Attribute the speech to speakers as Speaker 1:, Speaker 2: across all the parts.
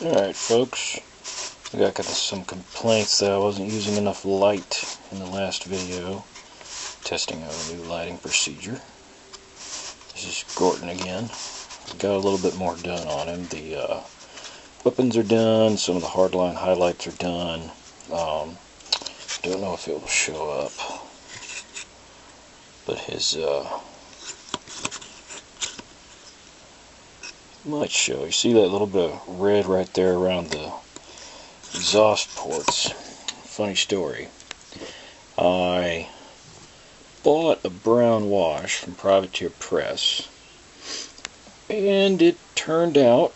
Speaker 1: Alright folks, I got some complaints that I wasn't using enough light in the last video, testing out a new lighting procedure. This is Gordon again. Got a little bit more done on him. The weapons are done, some of the hardline highlights are done. Don't know if it will show up, but his might show. You see that little bit of red right there around the exhaust ports. Funny story. I bought a brown wash from Privateer Press, and it turned out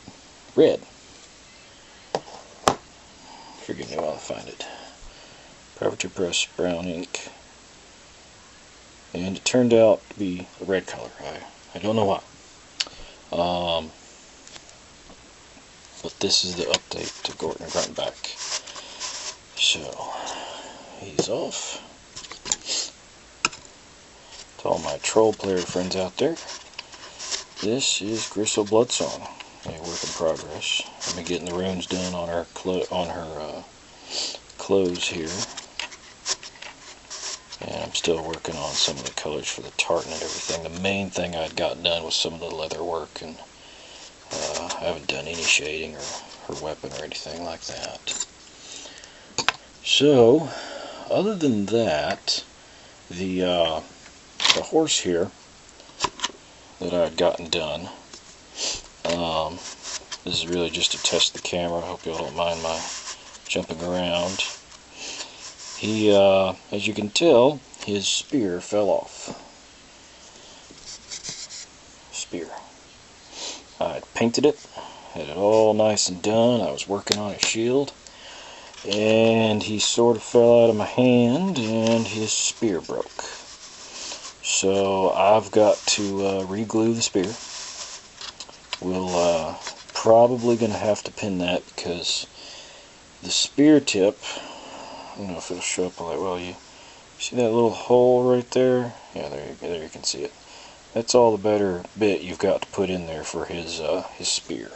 Speaker 1: red. Forgive me while I find it. Privateer Press brown ink, and it turned out to be a red color. I don't know why. But this is the update to Gordon Gruntback. So, he's off. To all my troll player friends out there, this is Gristle Blood Song, a work in progress. I've been getting the runes done on her clothes here, and I'm still working on some of the colors for the tartan and everything. The main thing I'd got done was some of the leather work, and I haven't done any shading or her weapon or anything like that. So, other than that, the horse here that I had gotten done, this is really just to test the camera. I hope y'all don't mind my jumping around. He, as you can tell, his spear fell off. Spear. I had painted it, had it all nice and done. I was working on his shield, and he sort of fell out of my hand, and his spear broke. So I've got to re-glue the spear. We'll probably going to have to pin that, because the spear tip, I don't know if it'll show up all that well. You see that little hole right there? Yeah, there you can see it. That's all the better bit you've got to put in there for his spear.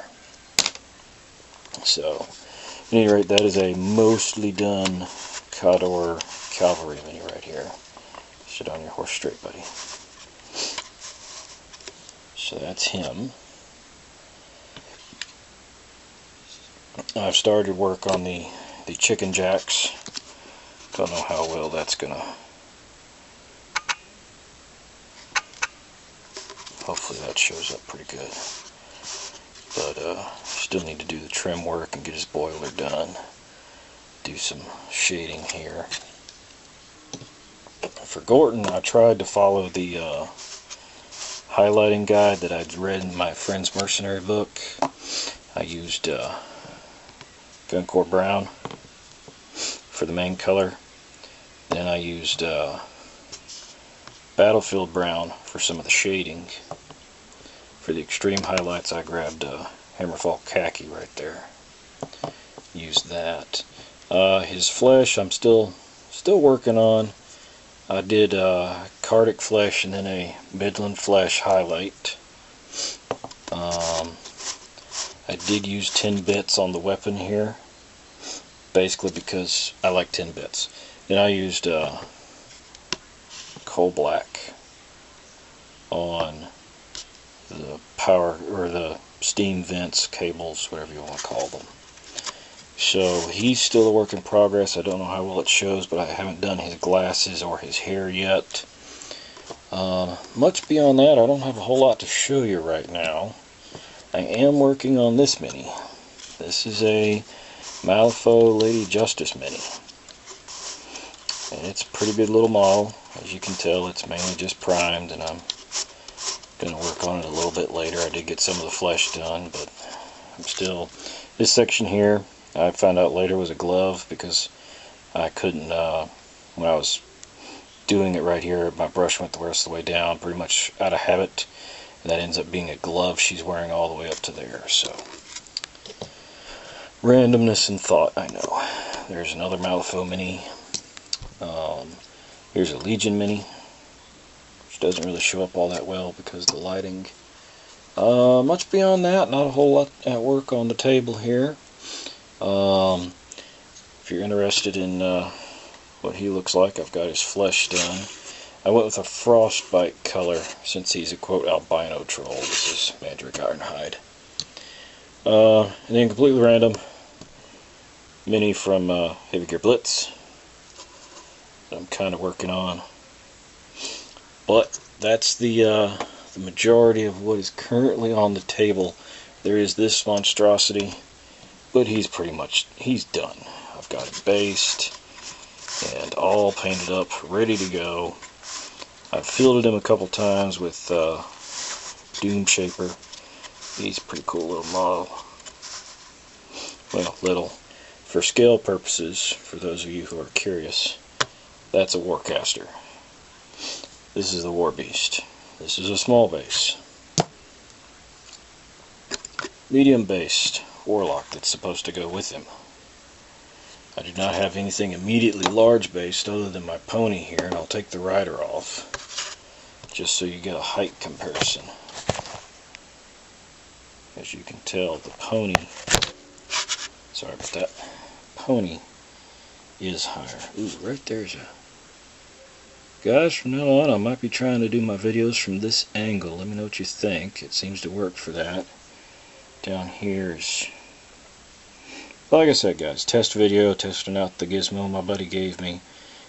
Speaker 1: So, at any rate, that is a mostly done Cador Cavalry Mini right here. Sit on your horse straight, buddy. So that's him. I've started work on the chicken jacks. Don't know how well that's gonna. Hopefully that shows up pretty good. But still need to do the trim work and get his boiler done. Do some shading here. For Gordon, I tried to follow the highlighting guide that I'd read in my friend's mercenary book. I used Guncore Brown for the main color. Then I used Battlefield Brown for some of the shading. For the extreme highlights, I grabbed Hammerfall Khaki right there. Used that. His flesh, I'm still working on. I did Cardic flesh and then a Midland flesh highlight. I did use 10 bits on the weapon here, basically because I like 10 bits. Then I used coal black on the power or the steam vents, cables, whatever you want to call them. So he's still a work in progress. I don't know how well it shows, but I haven't done his glasses or his hair yet. Much beyond that, I don't have a whole lot to show you right now. I am working on this mini. This is a Malifaux Lady Justice mini. And it's a pretty good little model. As you can tell, it's mainly just primed, and I'm going to work on it a little bit later. I did get some of the flesh done, but I'm still... This section here, I found out later, was a glove, because I couldn't, when I was doing it right here, my brush went the rest of the way down, pretty much out of habit, and that ends up being a glove she's wearing all the way up to there. So, randomness and thought, I know. There's another Malifaux mini. Here's a Legion mini, which doesn't really show up all that well because of the lighting. Much beyond that, not a whole lot at work on the table here. If you're interested in what he looks like, I've got his flesh done. I went with a frostbite color since he's a quote albino troll. This is Mandrake Ironhide. And then completely random Mini from Heavy Gear Blitz that I'm kind of working on. But that's the majority of what is currently on the table. There is this monstrosity, but he's done. I've got it based and all painted up, ready to go. I've fielded him a couple times with Doom Shaper. He's a pretty cool little model. Well, little. For scale purposes, for those of you who are curious, that's a Warcaster. This is the War Beast. This is a small base. Medium based Warlock that's supposed to go with him. I do not have anything immediately large based other than my pony here, and I'll take the rider off just so you get a height comparison. As you can tell, the pony, sorry about that, pony is higher. Ooh, right there's a... Guys, from now on I might be trying to do my videos from this angle. Let me know what you think. It seems to work for that. Down here's... Like I said, guys, test video, testing out the gizmo my buddy gave me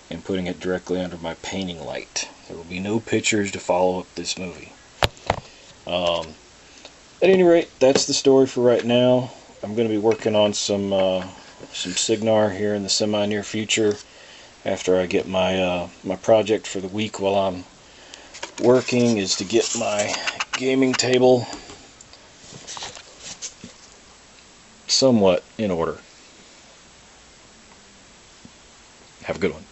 Speaker 1: and putting it directly under my painting light. There will be no pictures to follow up this movie. At any rate, that's the story for right now. I'm going to be working on some Signar here in the semi-near future after I get my my project for the week while I'm working is to get my gaming table somewhat in order. Have a good one.